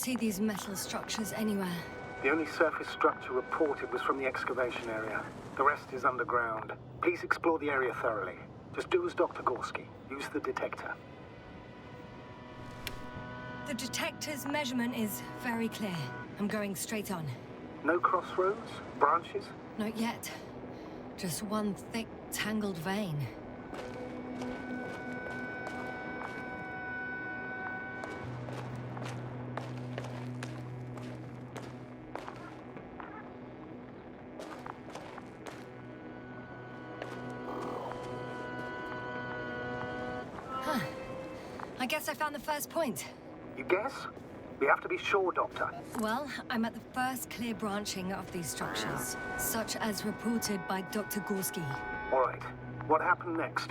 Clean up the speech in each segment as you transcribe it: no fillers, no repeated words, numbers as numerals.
see these metal structures anywhere. The only surface structure reported was from the excavation area. The rest is underground. Please explore the area thoroughly. Just do as Dr. Gorski. Use the detector. The detector's measurement is very clear. I'm going straight on. No crossroads? Branches? Not yet. Just one thick, tangled vein. Huh. I guess I found the first point. You guess? We have to be sure, Doctor. Well, I'm at the first clear branching of these structures, such as reported by Dr. Gorski. All right. What happened next?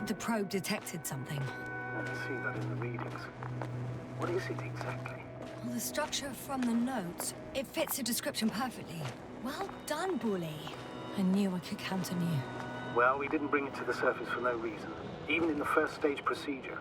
The probe detected something. I can see that in the readings. What is it exactly? Well, the structure from the notes, it fits the description perfectly. Well done, Bully. I knew I could count on you. Well, we didn't bring it to the surface for no reason. Even in the first stage procedure.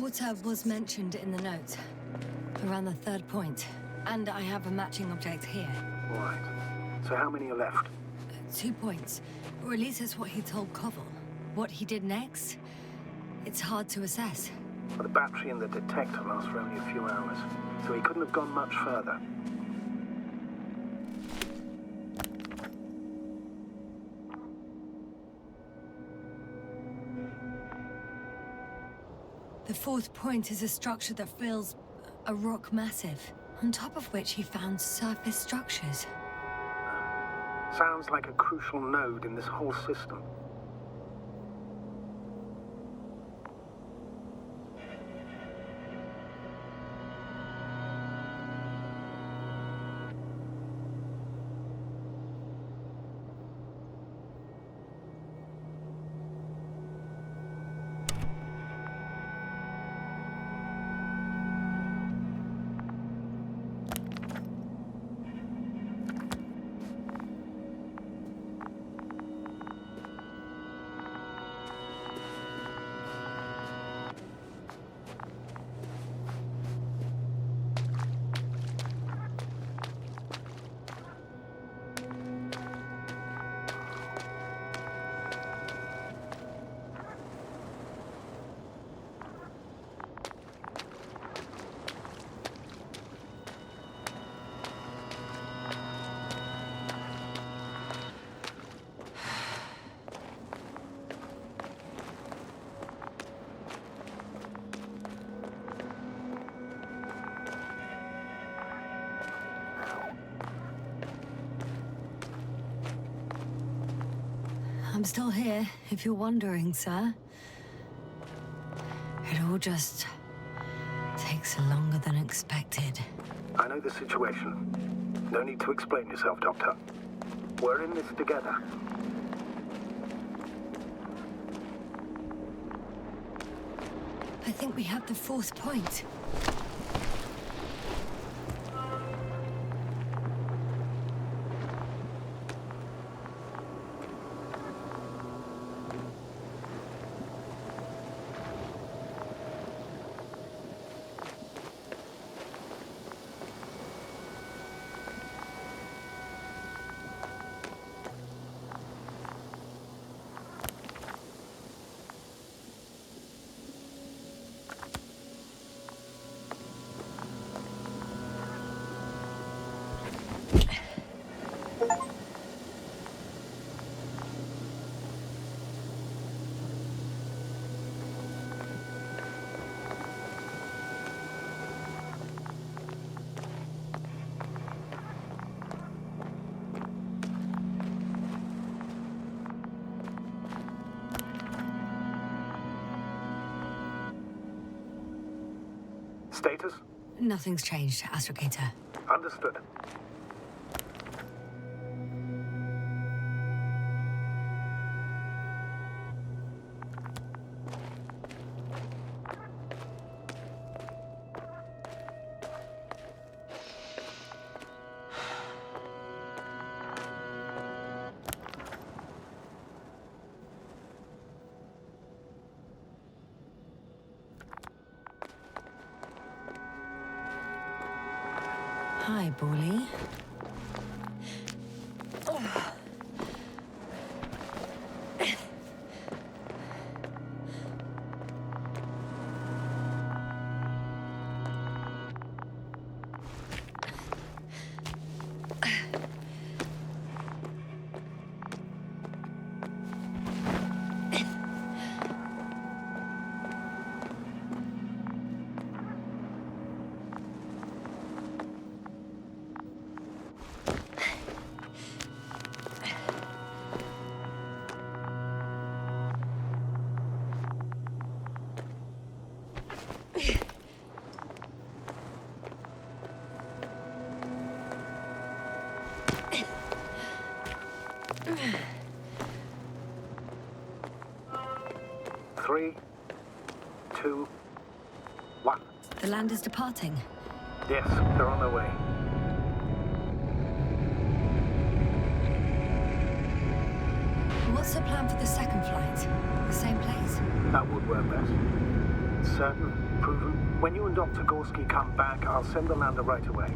Water was mentioned in the note, around the third point. And I have a matching object here. Right. So how many are left? 2 points. Or at least that's what he told Koval. What he did next, it's hard to assess. But the battery and the detector last for only a few hours, so he couldn't have gone much further. The fourth point is a structure that fills a rock massive, on top of which he found surface structures. Sounds like a crucial node in this whole system. I'm still here, if you're wondering, sir. It all just takes longer than expected. I know the situation. No need to explain yourself, Doctor. We're in this together. I think we have the fourth point. Status? Nothing's changed, Astrogator. Understood. Hi, Bully. Three, two, one. The land is departing. Yes, they're on their way. What's the plan for the second flight? The same place? That would work best. Certain, proven. When you and Dr. Gorski come back, I'll send the lander right away.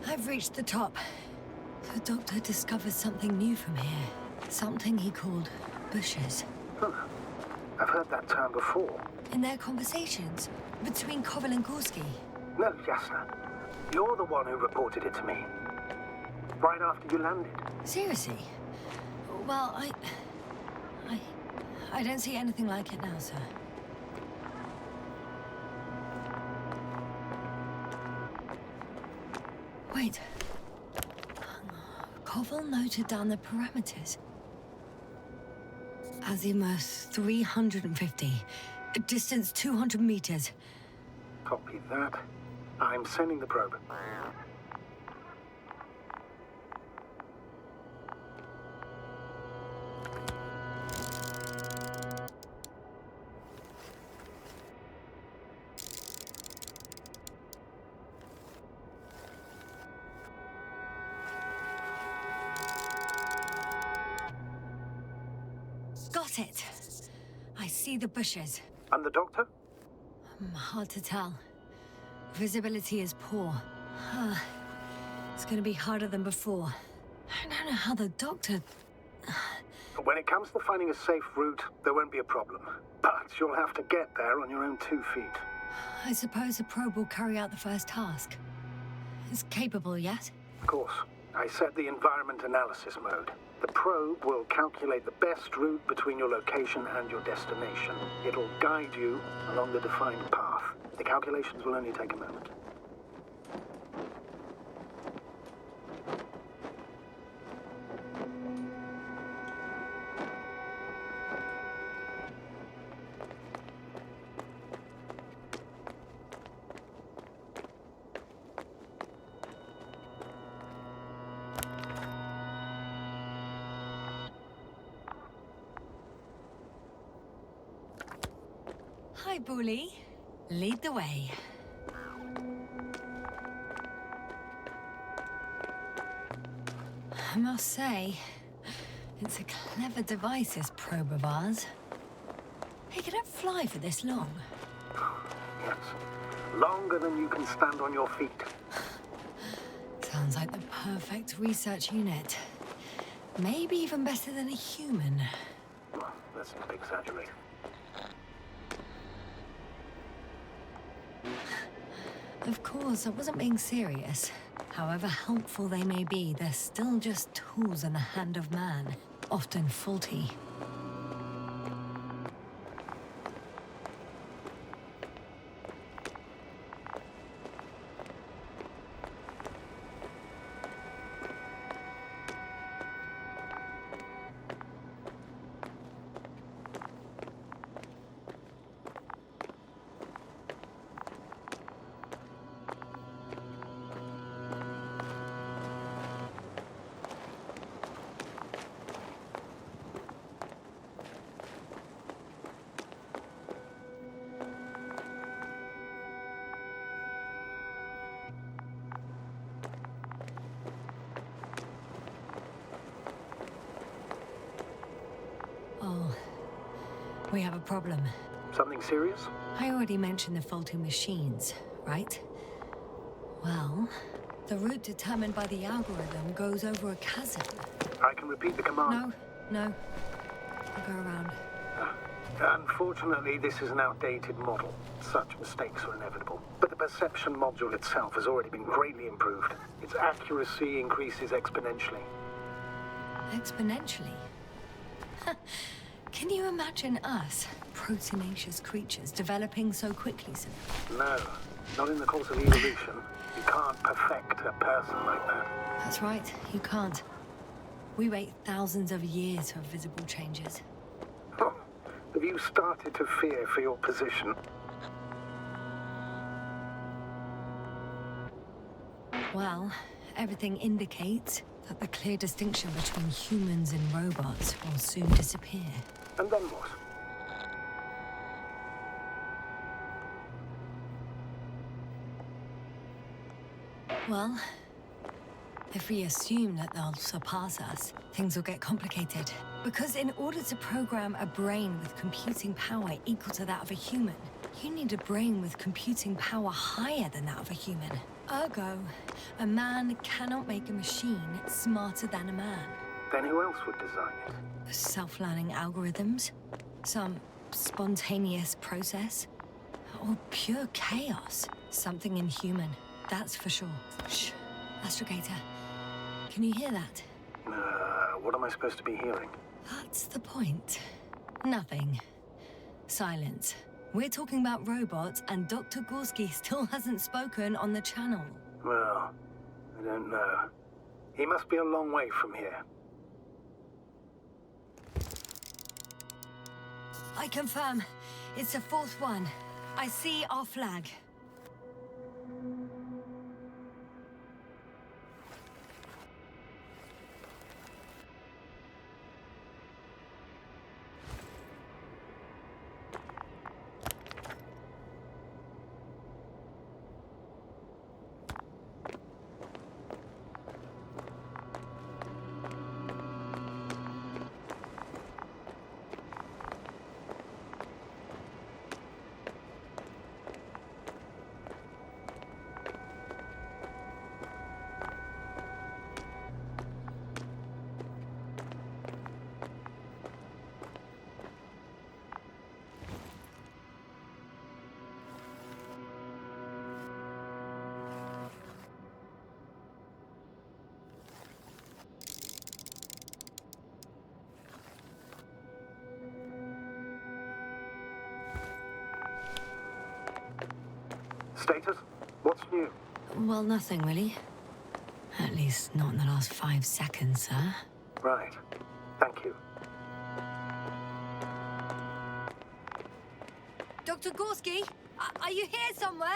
I've reached the top. The doctor discovered something new from here. Something he called bushes. Huh. I've heard that term before. In their conversations between Koval and Gorski. No, Yasna. You're the one who reported it to me. Right after you landed. Seriously? Well, I don't see anything like it now, sir. Wait. Koval noted down the parameters. Azimuth 350. Distance 200 meters. Copy that. I'm sending the probe. That's it. I see the bushes. And the doctor? Hard to tell. Visibility is poor. It's gonna be harder than before. I don't know how the doctor... When it comes to finding a safe route, there won't be a problem. But you'll have to get there on your own 2 feet. I suppose a probe will carry out the first task. It's capable yet? Of course. I set the environment analysis mode. The probe will calculate the best route between your location and your destination. It'll guide you along the defined path. The calculations will only take a moment. Hi, Bully. Lead the way. I must say, it's a clever device, this probe of ours. Hey, can it fly for this long? Yes. Longer than you can stand on your feet. Sounds like the perfect research unit. Maybe even better than a human. Well, let's not exaggerate. Of course, I wasn't being serious. However helpful they may be, they're still just tools in the hand of man, often faulty. Oh, we have a problem. Something serious? I already mentioned the faulty machines, right? Well, the route determined by the algorithm goes over a chasm. I can repeat the command. No. I'll go around. Unfortunately, this is an outdated model. Such mistakes are inevitable. But the perception module itself has already been greatly improved. Its accuracy increases exponentially. Exponentially? Can you imagine us, proteinaceous creatures, developing so quickly, sir? No, not in the course of evolution. You can't perfect a person like that. That's right, you can't. We wait thousands of years for visible changes. Oh, have you started to fear for your position? Well, everything indicates that the clear distinction between humans and robots will soon disappear. And then what? Well, if we assume that they'll surpass us, things will get complicated. Because in order to program a brain with computing power equal to that of a human, you need a brain with computing power higher than that of a human. Ergo, a man cannot make a machine smarter than a man. Then who else would design it? Self-learning algorithms? Some spontaneous process? Or pure chaos? Something inhuman, that's for sure. Shh, astrogator. Can you hear that? What am I supposed to be hearing? That's the point. Nothing. Silence. We're talking about robots, and Dr. Gorski still hasn't spoken on the channel. Well, I don't know. He must be a long way from here. I confirm. It's the fourth one. I see our flag. Status? What's new? Well, nothing really. At least not in the last 5 seconds, sir. Right. Thank you. Dr. Gorski, are you here somewhere?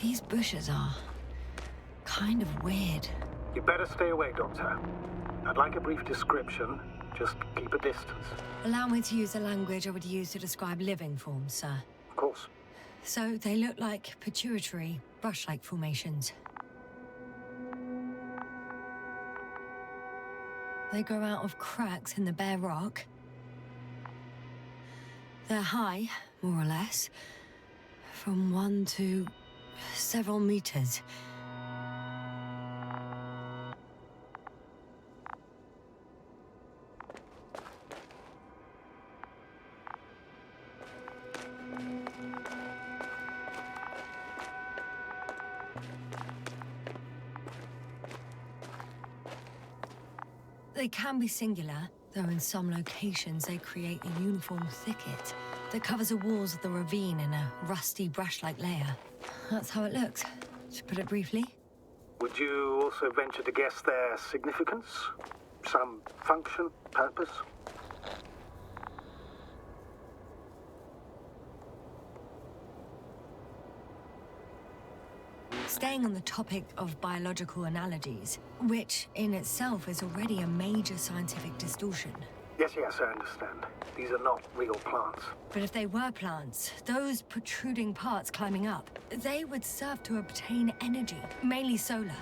These bushes are kind of weird. You better stay away, Doctor. I'd like a brief description. Just keep a distance. Allow me to use the language I would use to describe living forms, sir. Of course. So they look like pituitary, brush-like formations. They grow out of cracks in the bare rock. They're high, more or less, from 1 to several meters. They can be singular, though in some locations they create a uniform thicket that covers the walls of the ravine in a rusty brush-like layer. That's how it looks, to put it briefly. Would you also venture to guess their significance? Some function, purpose? Staying on the topic of biological analogies, which in itself is already a major scientific distortion. Yes, I understand. These are not real plants. But if they were plants, those protruding parts climbing up, they would serve to obtain energy, mainly solar.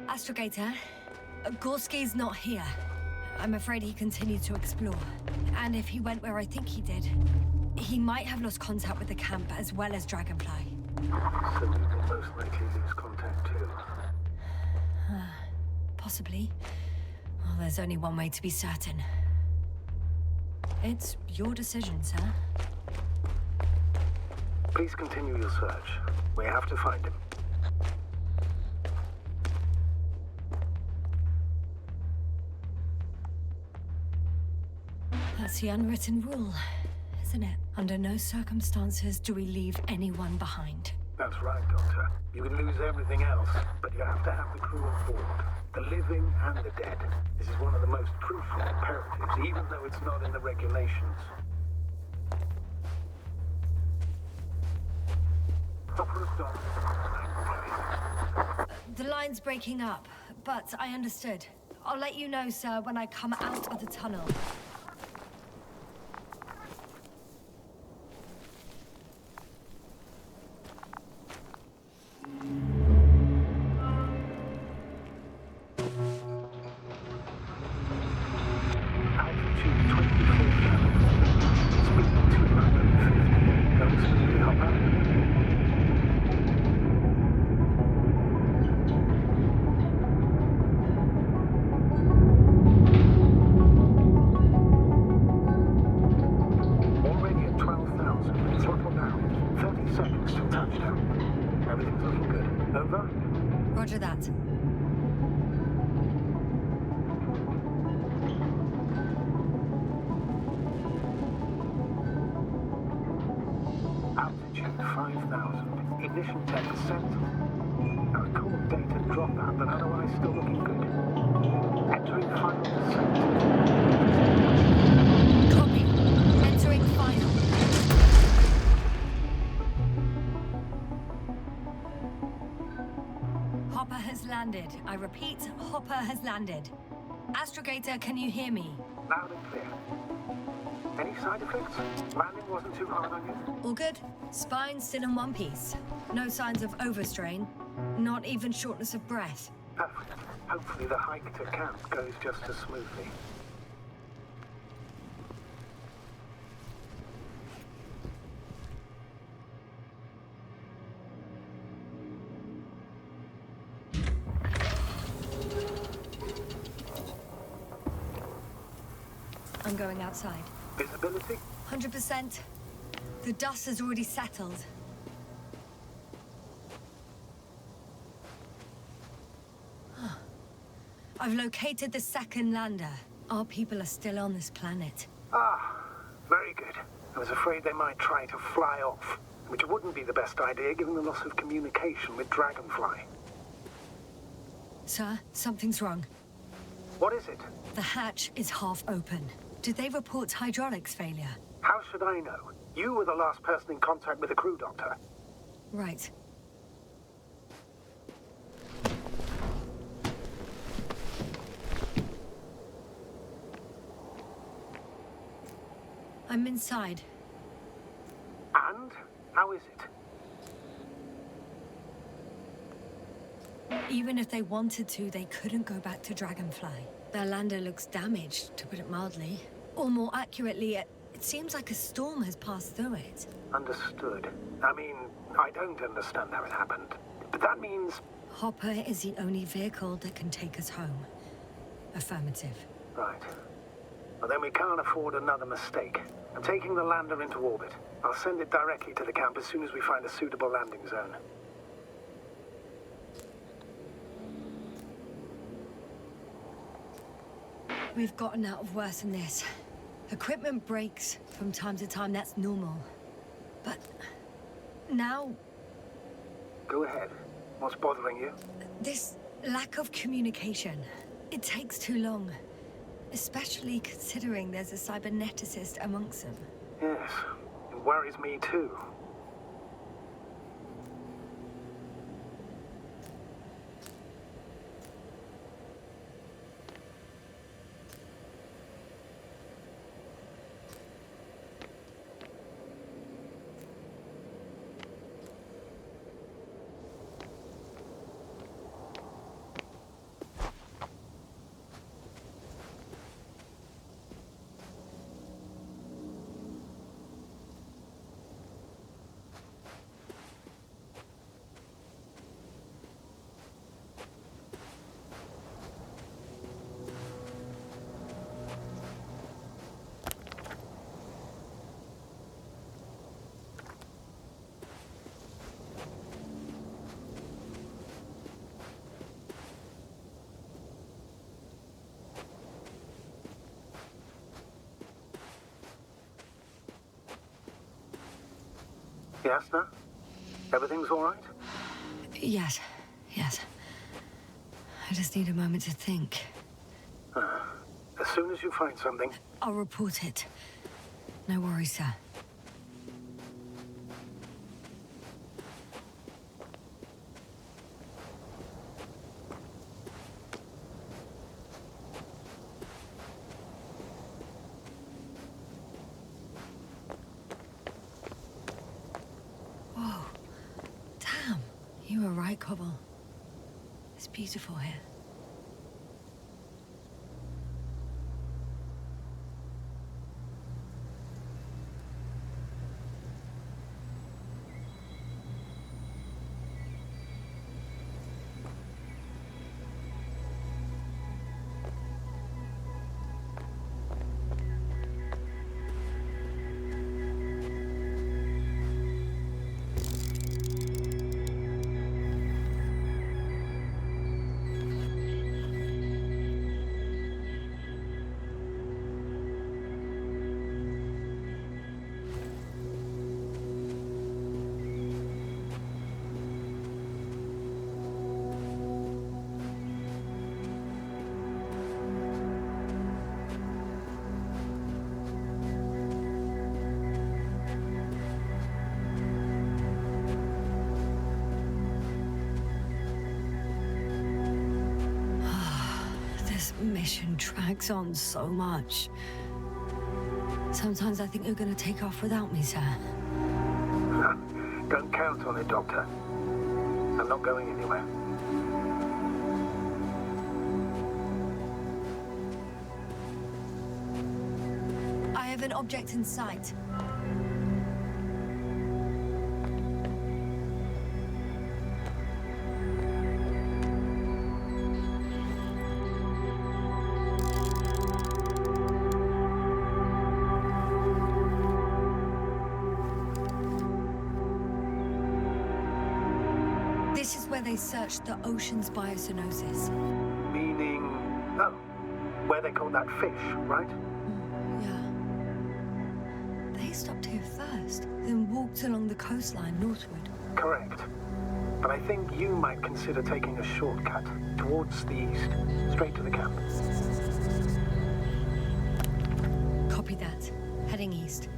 Astrogator, Gorski's not here. I'm afraid he continued to explore. And if he went where I think he did, he might have lost contact with the camp as well as Dragonfly. So we will most likely lose contact too. Possibly. Well, there's only one way to be certain. It's your decision, sir. Please continue your search. We have to find him. That's the unwritten rule, isn't it? Under no circumstances do we leave anyone behind. That's right, Doctor. You can lose everything else, but you have to have the crew on board. The living and the dead. This is one of the most crucial imperatives, even though it's not in the regulations. The line's breaking up, but I understood. I'll let you know, sir, when I come out of the tunnel. Roger that. 5,000. Ignition 10%. Now record data dropout, but otherwise still looking good. Entering final descent. Copy. Entering final. Hopper has landed. I repeat, Hopper has landed. Astrogator, can you hear me? Loud and clear. Any side effects? Landing wasn't too hard on you? All good. Spine still in one piece. No signs of overstrain. Not even shortness of breath. Perfect. Hopefully the hike to camp goes just as smoothly. I'm going outside. Visibility? 100%. The dust has already settled. I've located the second lander. Our people are still on this planet. Ah, very good. I was afraid they might try to fly off, which wouldn't be the best idea given the loss of communication with Dragonfly. Sir, something's wrong. What is it? The hatch is half open. Did they report hydraulics failure? How should I know? You were the last person in contact with the crew doctor. Right. I'm inside. And? How is it? Even if they wanted to, they couldn't go back to Dragonfly. Their lander looks damaged, to put it mildly. Or more accurately, it seems like a storm has passed through it. Understood. I mean, I don't understand how it happened. But that means... Hopper is the only vehicle that can take us home. Affirmative. Right. Well, then we can't afford another mistake. I'm taking the lander into orbit. I'll send it directly to the camp as soon as we find a suitable landing zone. We've gotten out of worse than this. Equipment breaks from time to time, that's normal. But now, Go ahead. What's bothering you? this lack of communication, it takes too long. Especially considering there's a cyberneticist amongst them. Yes, it worries me too. Yasna? Everything's all right? Yes. I just need a moment to think. As soon as you find something... I'll report it. No worries, sir. Whoa. Damn. You were right, Cobble. It's beautiful here. mission drags on so much. Sometimes I think you're gonna take off without me, sir. Don't count on it, Doctor. I'm not going anywhere. I have an object in sight. This is where they searched the ocean's biocenosis. Meaning... Oh, where they caught that fish, right? Yeah. They stopped here first, then walked along the coastline northward. Correct. But I think you might consider taking a shortcut towards the east, straight to the camp. Copy that. Heading east.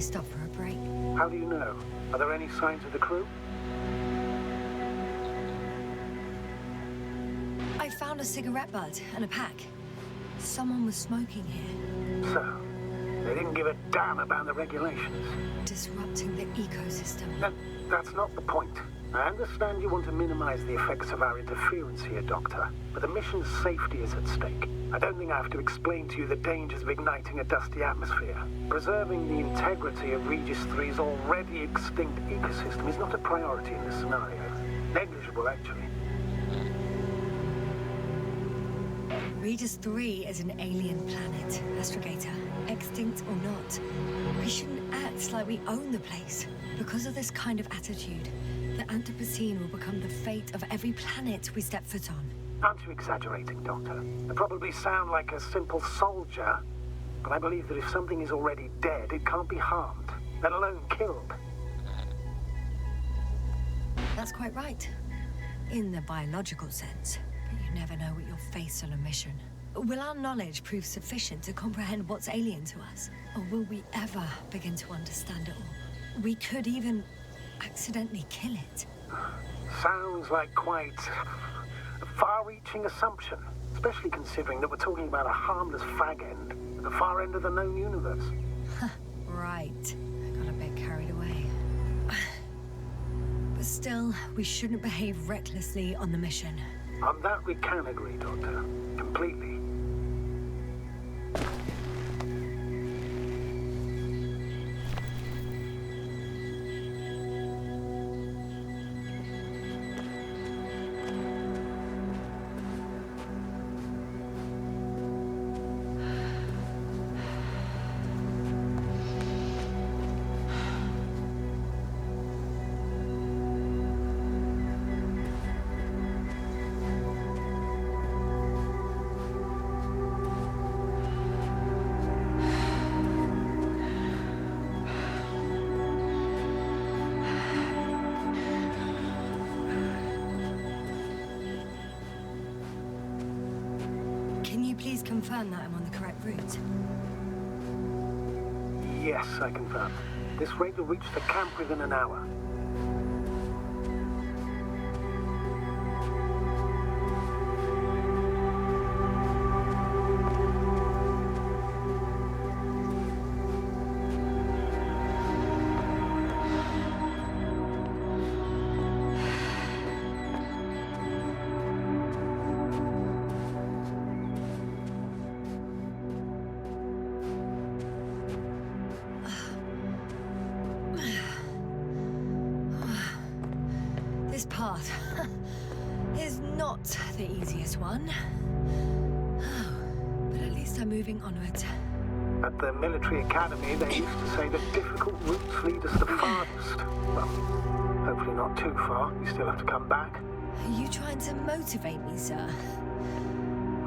Stop for a break. How do you know? Are there any signs of the crew? I found a cigarette butt and a pack. Someone was smoking here. So, they didn't give a damn about the regulations. Disrupting the ecosystem. That's not the point. I understand you want to minimize the effects of our interference here, Doctor, but the mission's safety is at stake. I don't think I have to explain to you the dangers of igniting a dusty atmosphere. Preserving the integrity of Regis III's already extinct ecosystem is not a priority in this scenario. Negligible, actually. Regis III is an alien planet, Astrogator. Extinct or not. We shouldn't act like we own the place. Because of this kind of attitude, the Anthropocene will become the fate of every planet we step foot on. Aren't you exaggerating, Doctor? I probably sound like a simple soldier, but I believe that if something is already dead, it can't be harmed, let alone killed. That's quite right. In the biological sense. But you never know what you'll face on a mission. Will our knowledge prove sufficient to comprehend what's alien to us? Or will we ever begin to understand it all? We could even accidentally kill it. Sounds like quite a far-reaching assumption, especially considering that we're talking about a harmless fag end at the far end of the known universe. Right. I got a bit carried away. But still, we shouldn't behave recklessly on the mission. On that we can agree, Doctor. Completely. Please confirm that I'm on the correct route. Yes, I confirm. This rate will reach the camp within an hour. This path is not the easiest one. But at least I'm moving onward. At the military academy, they used to say that difficult routes lead us the farthest. Well, hopefully not too far. You still have to come back. Are you trying to motivate me, sir?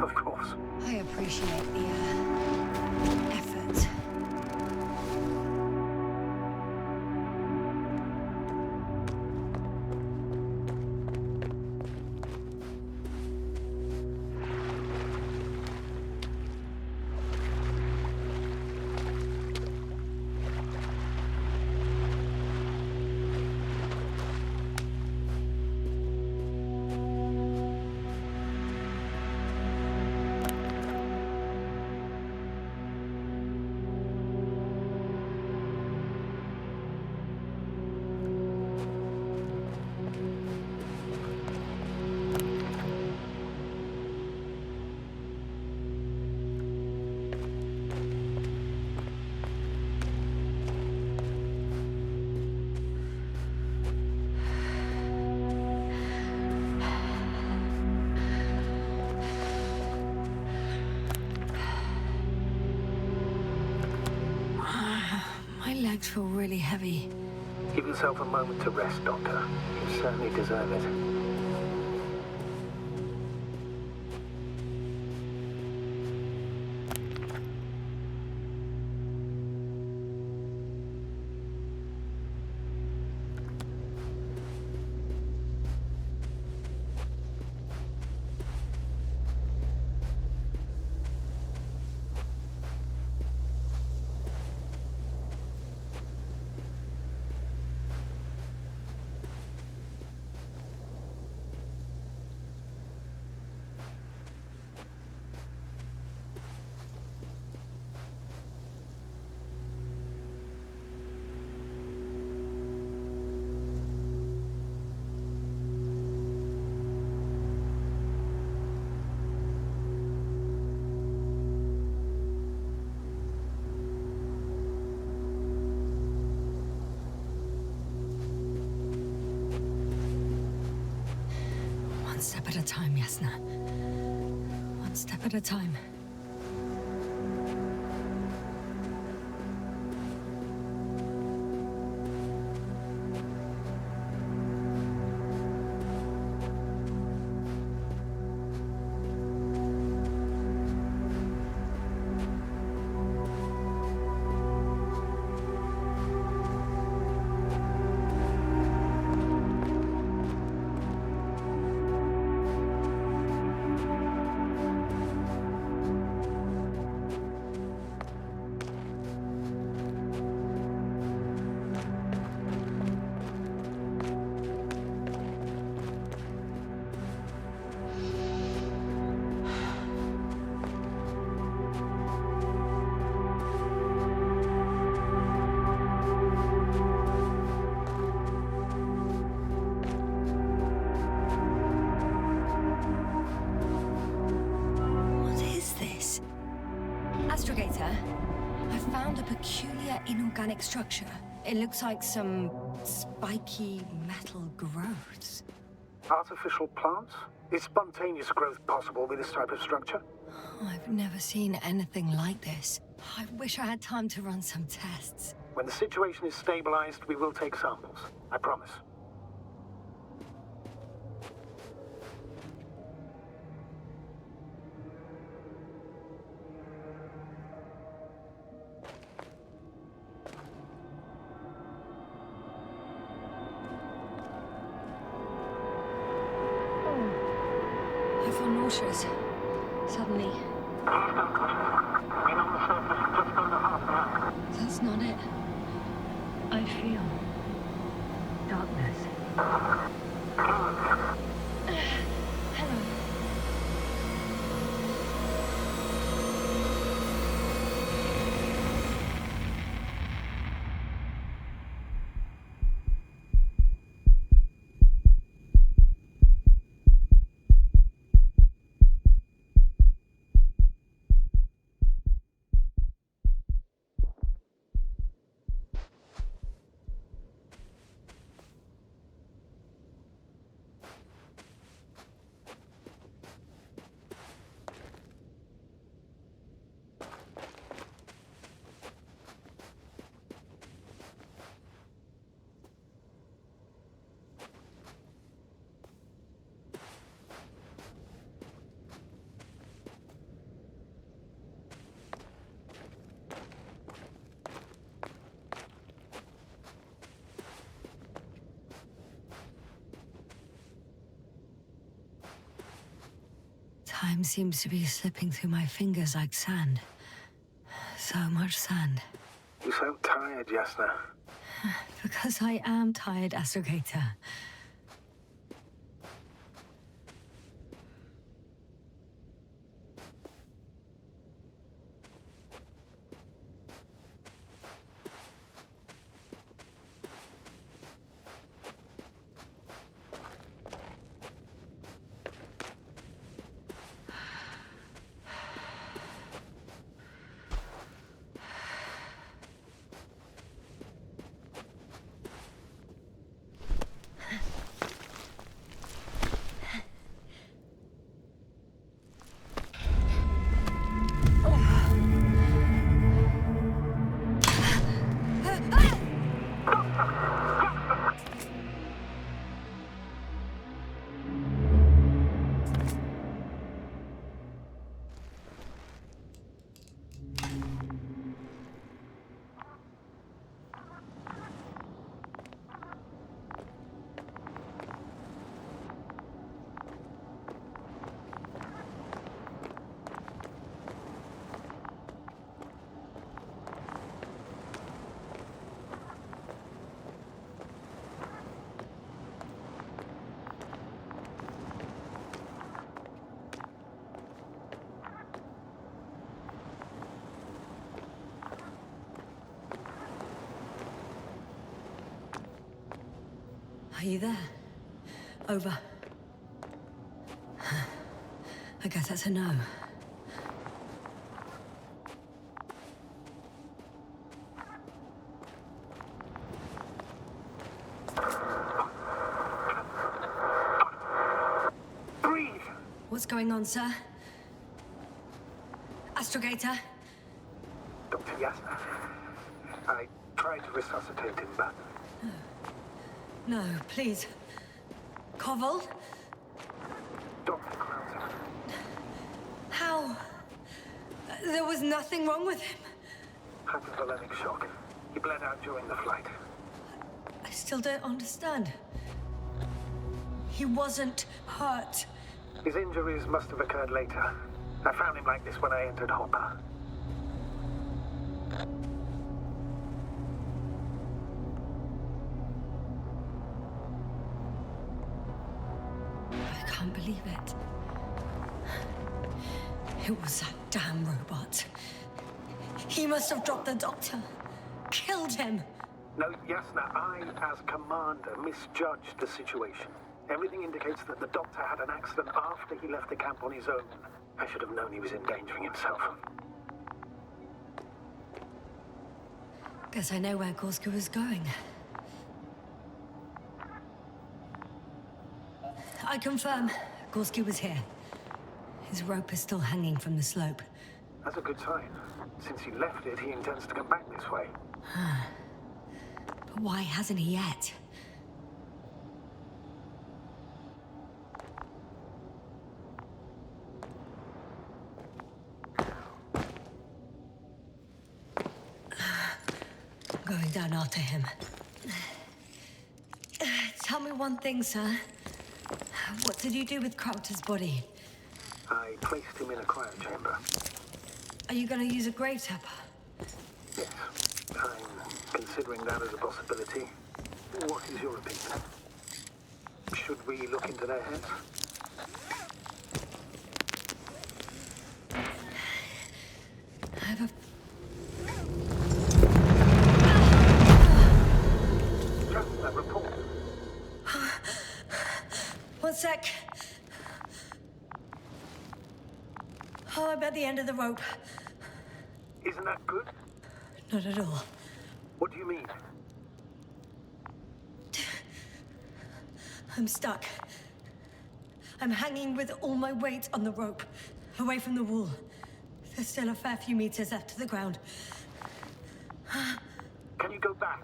Of course. I appreciate the, effort. My legs feel really heavy. Give yourself a moment to rest, Doctor. You certainly deserve it. One step at a time, Yasna. One step at a time. Astrogator, I found a peculiar inorganic structure. It looks like some spiky metal growths. Artificial plants? Is spontaneous growth possible with this type of structure? Oh, I've never seen anything like this. I wish I had time to run some tests. When the situation is stabilized, we will take samples. I promise. I feel nauseous. Suddenly. Been on the surface just under half an hour. That's not it. I feel darkness. Hello. Time seems to be slipping through my fingers like sand. So much sand. You sound tired, Yasna. Because I am tired, Astrogator. Are you there? Over. I guess that's a no. Breathe! What's going on, sir? Astrogator? Dr. Yasna. I tried to resuscitate him, but... No, please. Koval? Dr. Krauser. How? There was nothing wrong with him. Hypothalamic shock. He bled out during the flight. I still don't understand. He wasn't hurt. His injuries must have occurred later. I found him like this when I entered Hopper. I can't believe it. It was that damn robot. He must have dropped the doctor. Killed him. No, Yasna, I, as commander, misjudged the situation. Everything indicates that the doctor had an accident after he left the camp on his own. I should have known he was endangering himself. Guess I know where Gorska was going. I confirm, Gorski was here. His rope is still hanging from the slope. That's a good sign. Since he left it, he intends to come back this way. But why hasn't he yet? I'm going down after him. Tell me one thing, sir. What did you do with Crowter's body? I placed him in a cryochamber. Are you going to use a grave tapper? Yes, I'm considering that as a possibility. What is your opinion? Should we look into their heads? I have a... Just that report. One sec. Oh, I'm at the end of the rope. Isn't that good? Not at all. What do you mean? I'm stuck. I'm hanging with all my weight on the rope, away from the wall. There's still a fair few meters left to the ground. Can you go back?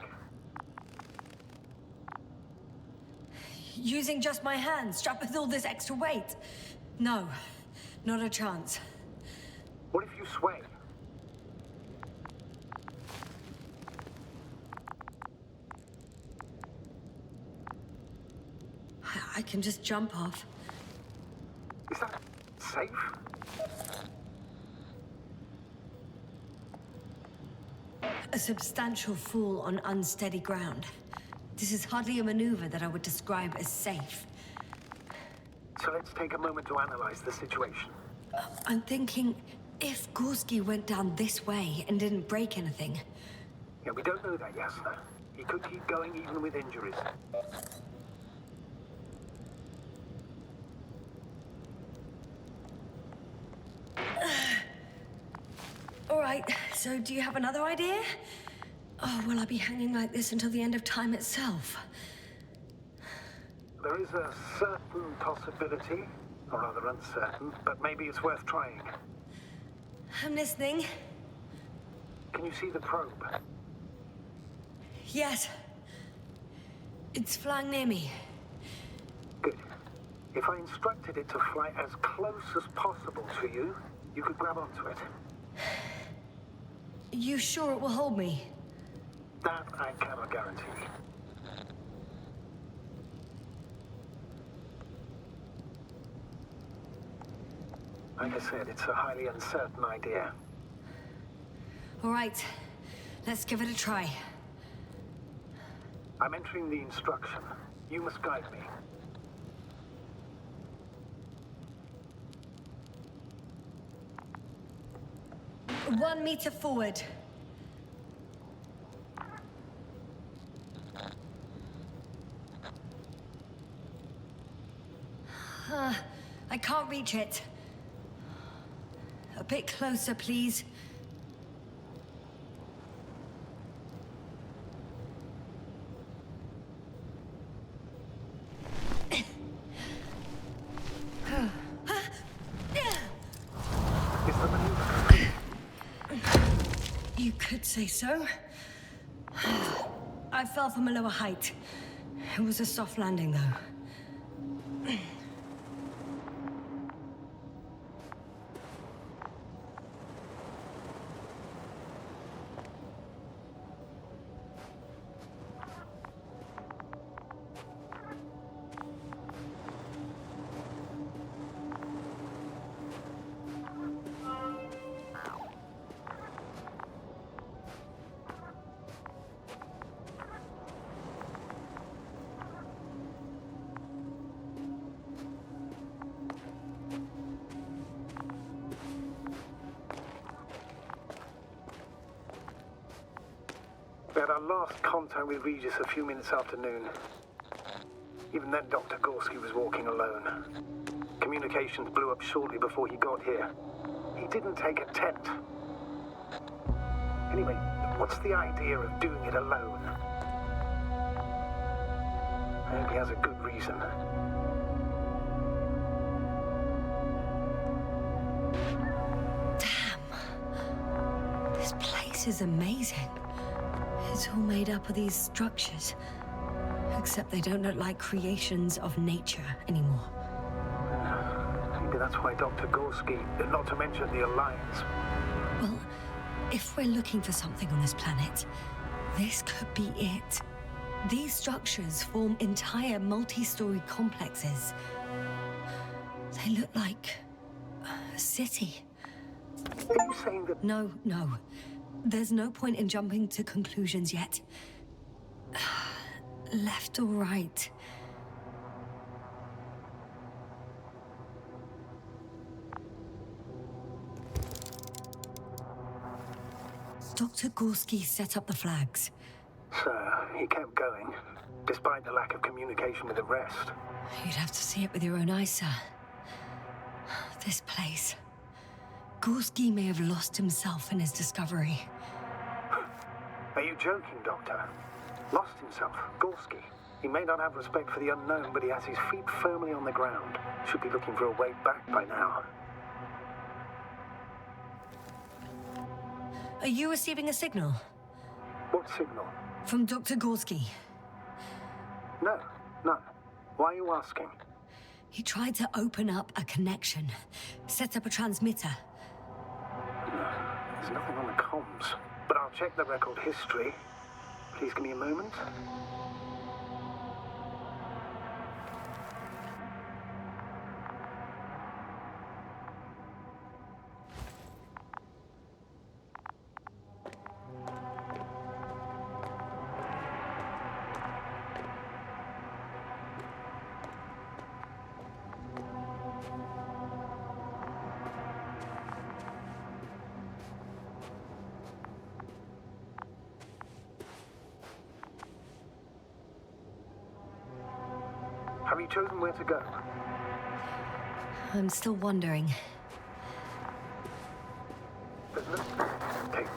Using just my hands, strapped with all this extra weight? No, not a chance. What if you sway? I can just jump off. Is that safe? A substantial fall on unsteady ground. This is hardly a maneuver that I would describe as safe. So let's take a moment to analyze the situation. I'm thinking, if Gorski went down this way and didn't break anything... Yeah, we don't know that, Yasna. He could keep going even with injuries. All right, so do you have another idea? Oh, will I be hanging like this until the end of time itself? There is a certain possibility, or rather uncertain, but maybe it's worth trying. I'm listening. Can you see the probe? Yes. It's flying near me. Good. If I instructed it to fly as close as possible to you, you could grab onto it. You sure it will hold me? That I cannot guarantee. Like I said, it's a highly uncertain idea. All right, let's give it a try. I'm entering the instruction. You must guide me. One meter forward. I can't reach it. A bit closer, please. Is the maneuver complete? You could say so. I fell from a lower height. It was a soft landing, though. We had our last contact with Regis a few minutes after noon. Even then, Dr. Gorski was walking alone. Communications blew up shortly before he got here. He didn't take a tent. Anyway, what's the idea of doing it alone? I hope he has a good reason. Damn. This place is amazing. It's all made up of these structures. Except they don't look like creations of nature anymore. Maybe that's why Dr. Gorski, not to mention the Alliance. Well, if we're looking for something on this planet, this could be it. These structures form entire multi-story complexes. They look like a city. Are you saying that... No. There's no point in jumping to conclusions yet. Left or right? Dr. Gorski set up the flags. Sir, he kept going, despite the lack of communication with the rest. You'd have to see it with your own eyes, sir. This place. Gorski may have lost himself in his discovery. Are you joking, Doctor? Lost himself, Gorski. He may not have respect for the unknown, but he has his feet firmly on the ground. Should be looking for a way back by now. Are you receiving a signal? What signal? From Dr. Gorski. No, none. Why are you asking? He tried to open up a connection, set up a transmitter. There's nothing on the comms, but I'll check the record history. Please give me a moment. Have you chosen where to go? I'm still wondering. Business? Okay.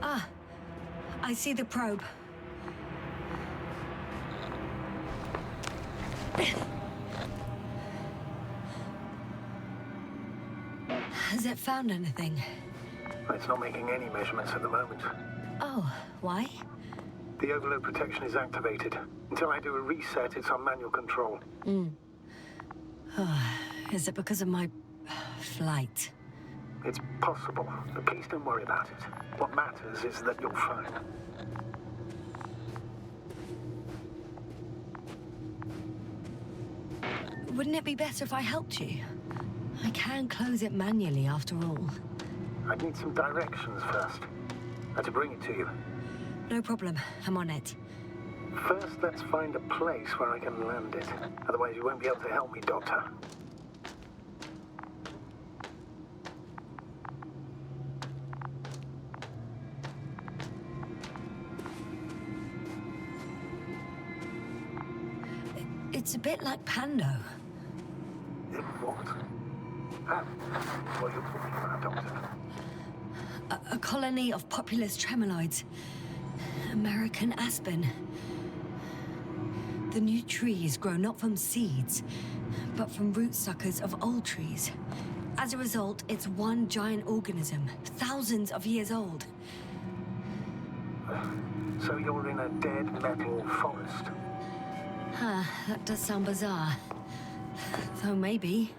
Ah, I see the probe. Has it found anything? It's not making any measurements at the moment. Oh, why? The overload protection is activated. Until I do a reset, it's on manual control. Is it because of my flight? It's possible, but please don't worry about it. What matters is that you're fine. Wouldn't it be better if I helped you? I can close it manually after all. I'd need some directions first. How to bring it to you. No problem, I'm on it. First, let's find a place where I can land it. Otherwise, you won't be able to help me, Doctor. It's a bit like Pando. What? What are you talking about, Doctor? A colony of populous tremoloids. American aspen. The new trees grow not from seeds, but from rootsuckers of old trees. As a result, it's one giant organism, thousands of years old. So you're in a dead metal forest? Huh, that does sound bizarre. Though maybe.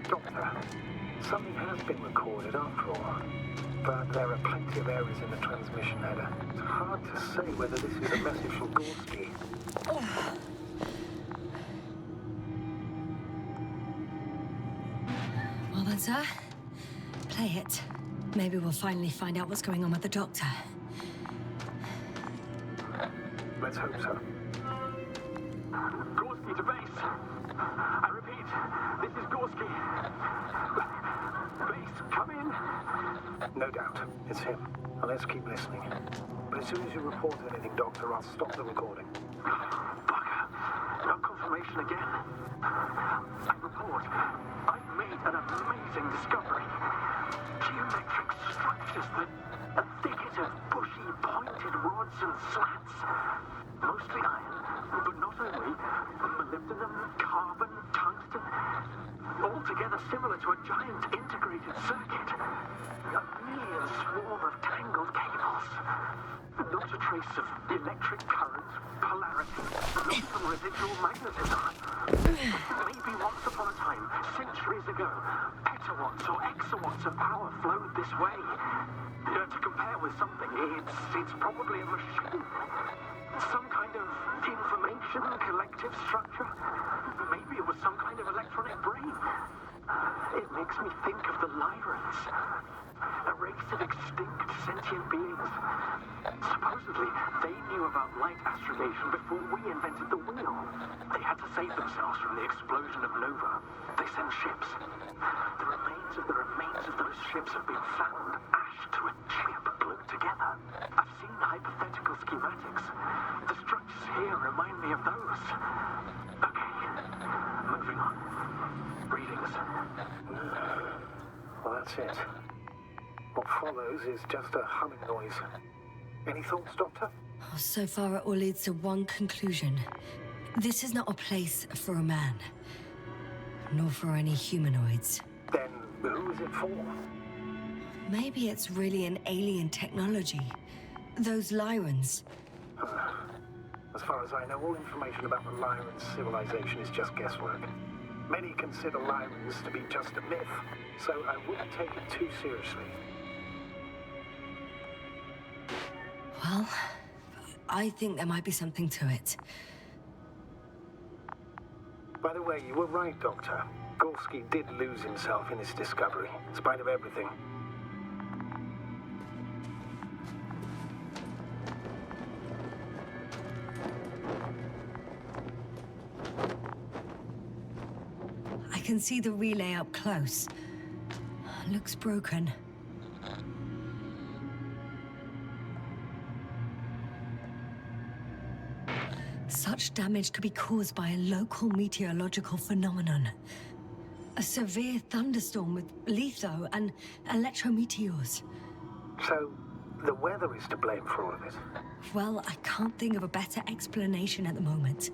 Doctor, something has been recorded after all. But there are plenty of errors in the transmission header. It's hard to say whether this is a message from Gorski. Well then, sir, play it. Maybe we'll finally find out what's going on with the doctor. Let's hope so. Gorski to base. I repeat, this is Gorski. Base, come in. No doubt, it's him. Now let's keep listening. But as soon as you report anything, Doctor, I'll stop the recording. Bugger. Got confirmation again. I report. I've made an amazing discovery. Geometric structures that a thicket of bushy, pointed rods and slats. Mostly iron, but not only. Molybdenum, carbon, tungsten. All together similar to a giant integrated circuit. A mere swarm of tangled cables. Not a trace of electric current, polarity, not even residual magnetism. Maybe once upon a time, centuries centuries ago, petawatts or exawatts of power flowed this way. To compare with something, it's probably a machine. Some kind of information collective structure. Maybe it was some kind of electronic brain. It makes me think of the Lyrans, a race of extinct sentient beings. Supposedly, they knew about light astrogation before we invented the wheel. They had to save themselves from the explosion of Nova. They sent ships. The remains of those ships have been found, ash to a chip glued together. I've seen hypothetical schematics. The structures here remind me of those. Okay, moving on. Readings. Well, that's it. What follows is just a humming noise. Any thoughts, Doctor? Oh, so far, it all leads to one conclusion. This is not a place for a man, nor for any humanoids. Then who is it for? Maybe it's really an alien technology. Those Lyrans. As far as I know, all information about the Lyran civilization is just guesswork. Many consider Lyrans to be just a myth, so I wouldn't take it too seriously. Well, I think there might be something to it. By the way, you were right, Doctor. Gorski did lose himself in his discovery, in spite of everything. I can see the relay up close. Looks broken. Such damage could be caused by a local meteorological phenomenon. A severe thunderstorm with litho and electrometeors. So, the weather is to blame for all of it? Well, I can't think of a better explanation at the moment.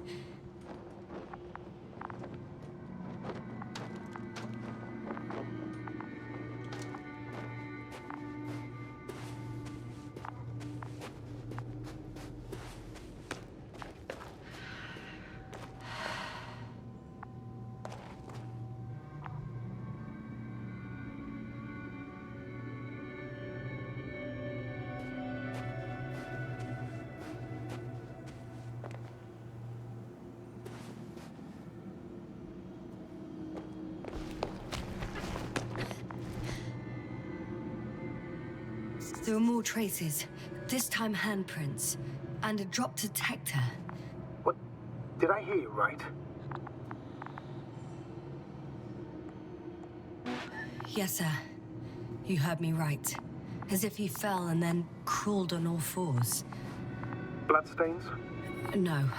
There are more traces, this time handprints, and a drop detector. What? Did I hear you right? Yes, sir. You heard me right. As if he fell and then crawled on all fours. Bloodstains? No.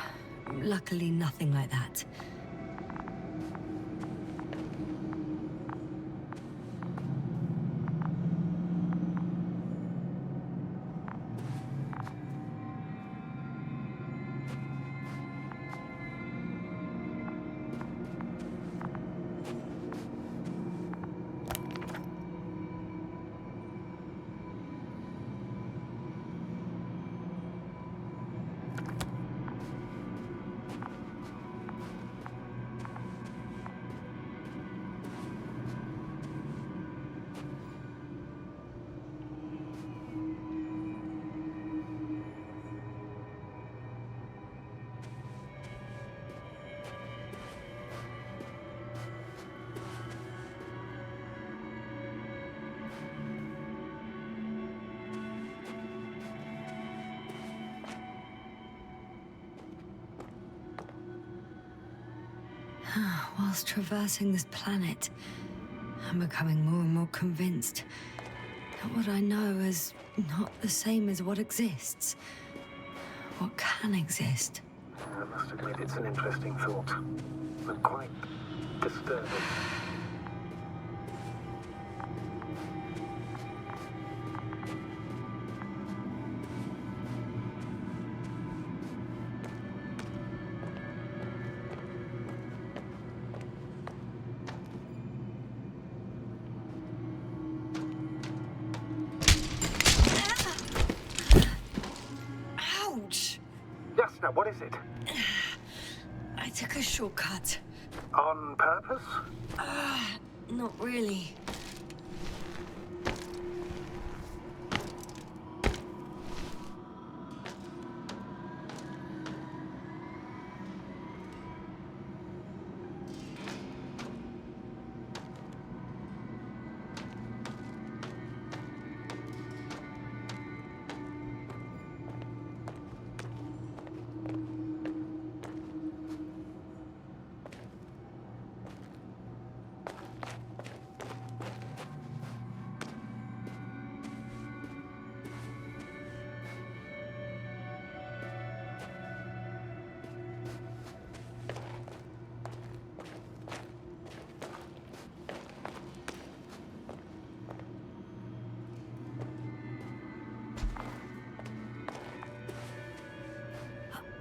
Luckily, nothing like that. Whilst traversing this planet, I'm becoming more and more convinced that what I know is not the same as what exists. What can exist. I must admit it's an interesting thought, and quite disturbing. Ouch! Yasna, what is it? I took a shortcut. On purpose? not really.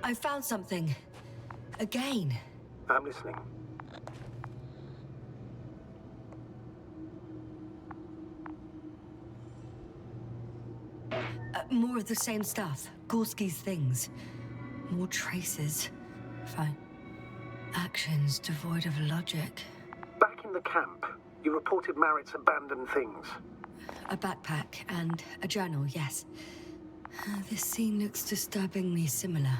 I found something. Again. I'm listening. More of the same stuff. Gorski's things. More traces. Fine. Actions devoid of logic. Back in the camp, you reported Marit's abandoned things. A backpack and a journal, yes. This scene looks disturbingly similar.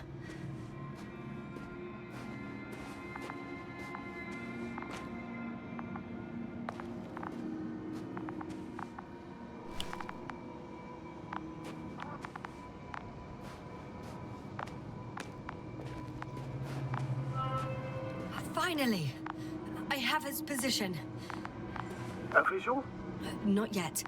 Finally! I have his position. A visual? Not yet.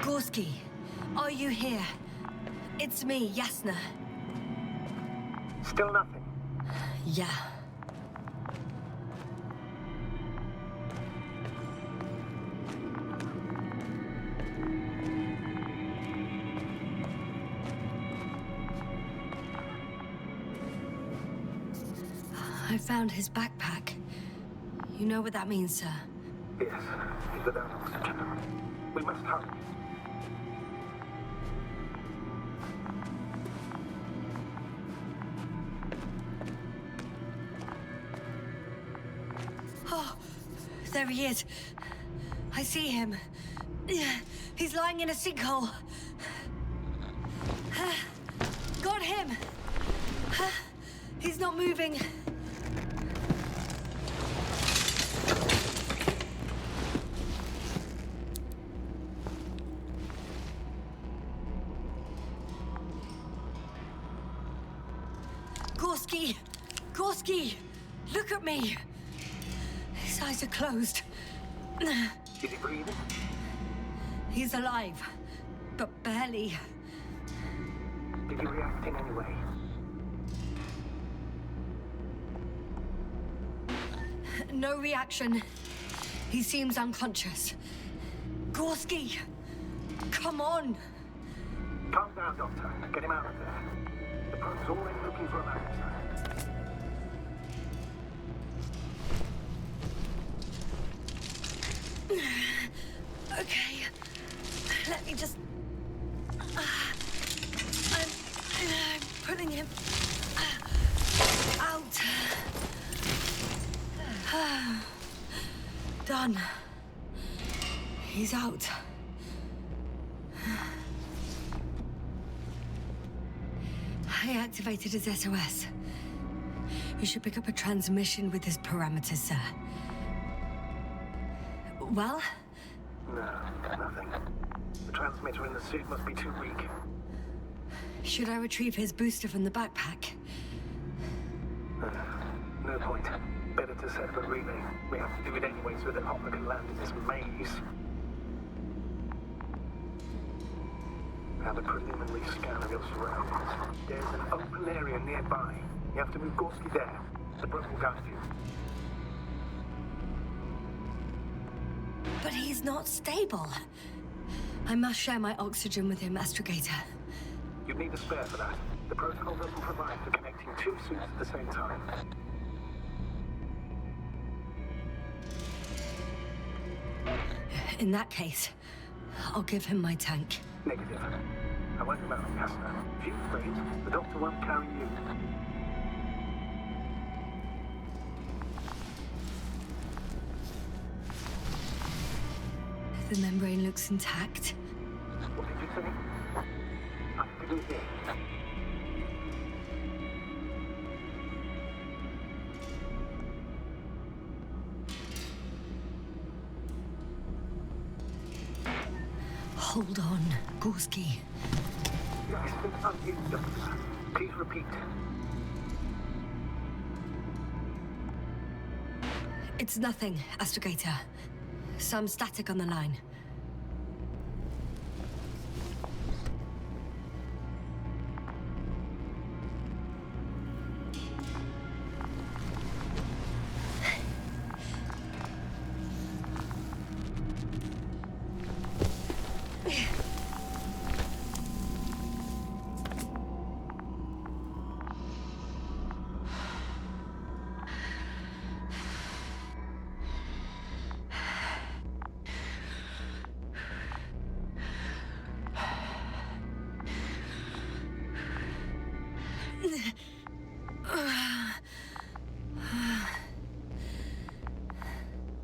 Gorski, are you here? It's me, Yasna. Still nothing. Yeah. I found his backpack. You know what that means, sir? Yes, he's without oxygen. We must hurry. Oh, there he is. I see him. He's lying in a sinkhole. Got him. He's not moving. Gorski! Gorski! Look at me! His eyes are closed. Is he breathing? He's alive, but barely. Did he react in any way? No reaction. He seems unconscious. Gorski! Come on! Calm down, Doctor. Get him out of there. The probe's already looking for a man. Okay. Let me just... I'm pulling him out. Done. He's out. I activated his SOS. You should pick up a transmission with his parameters, sir. Well? No, nothing. The transmitter in the suit must be too weak. Should I retrieve his booster from the backpack? No point. Better to set up a relay. We have to do it anyway so that Hopper can land in this maze. Have a preliminary scan of your surroundings. There's an open area nearby. You have to move Gorski there. The brook will guide you. But he's not stable. I must share my oxygen with him, Astrogator. You'd need a spare for that. The protocol doesn't provide for connecting two suits at the same time. In that case, I'll give him my tank. Negative. I won't come out on Yasna. If you freeze, the doctor won't carry you. The membrane looks intact. What did you say? I didn't hear. Hold on, Gorski. Yes, it's on you, Doctor. Please repeat. It's nothing, Astrogator. Some static on the line.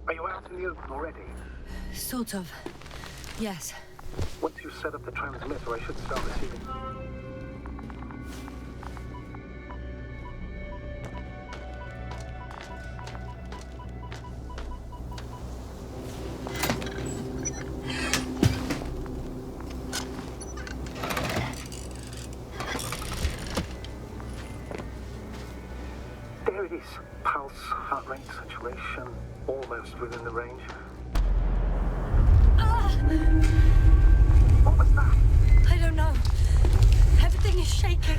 Are you out in the open already? Sort of. Yes. Once you set up the transmitter, I should start receiving. There it is. Pulse, heart rate, saturation, almost within the range. What was that? I don't know. Everything is shaking.